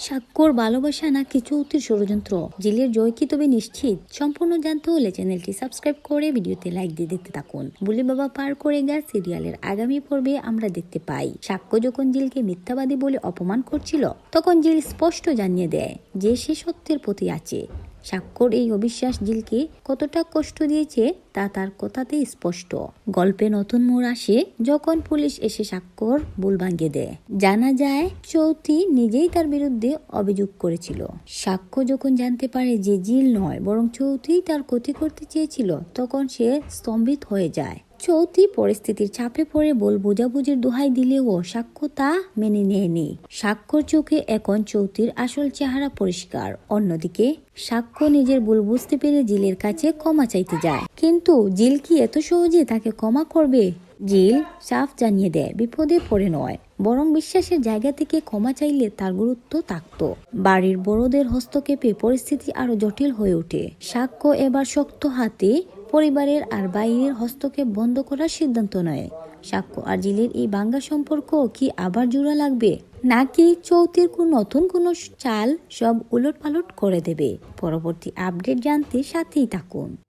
সাক্ষ্যর ভালোবাসা নাকি চৌতির ষড়যন্ত্র, জিলের জয় কি তবে নিশ্চিত? সম্পূর্ণ জানতে হলে চ্যানেলটি সাবস্ক্রাইব করে ভিডিওতে লাইক দিয়ে দেখতে থাকুন। বুলি বাবা পার করে গা সিরিয়ালের আগামী পর্বে আমরা দেখতে পাই সাক্ষ্য যখন জিলকে মিথ্যাবাদী বলে অপমান করছিল, তখন জিল স্পষ্ট জানিয়ে দেয় যে সে সত্যের প্রতি আছে। সাক্ষ্যর এই অবিশ্বাস জিলকে কতটা কষ্ট দিয়েছে তা তার কথাতেই স্পষ্ট। গল্পে নতুন মোড় আসে যখন পুলিশ এসে সাক্ষ্যর ভুল ভাঙিয়ে দেয়। জানা যায় চৌতি নিজেই তার বিরুদ্ধে অভিযোগ করেছিল। সাক্ষ্য যখন জানতে পারে যে জিল নয় বরং চৌতি তার ক্ষতি করতে চেয়েছিল, তখন সে স্তম্ভিত হয়ে যায়। চৌতি পরিস্থিতির চাপে পড়ে ভুল বোঝাবুঝির দোহাই দিলেও সাক্ষ্য তা মেনে নেয়নি। সাক্ষ্যর চোখে এখন চৌতির আসল চেহারা পরিষ্কার। অন্যদিকে সাক্ষ্য নিজের ভুল বুঝতে পেরে জিলের কাছে ক্ষমা চাইতে যায়, কিন্তু জিল কি এত সহজে তাকে ক্ষমা করবে? জিল সাফ জানিয়ে দেয় বিপদে পড়ে নয়, বরং বিশ্বাসের জায়গা থেকে ক্ষমা চাইলে তার গুরুত্ব থাকতো। বাড়ির বড়দের হস্তক্ষেপে পরিস্থিতি আরো জটিল হয়ে ওঠে। সাক্ষ্য এবার শক্ত হাতে পরিবারের আর বাইরের হস্তক্ষেপ বন্ধ করার সিদ্ধান্ত নেয়। সাক্ষ্য আর জিলের এই ভাঙ্গা সম্পর্ক কি আবার জোড়া লাগবে, নাকি চৌতির নতুন কোনো চাল সব উলটপালট করে দেবে? পরবর্তী আপডেট জানতে সাথেই থাকুন।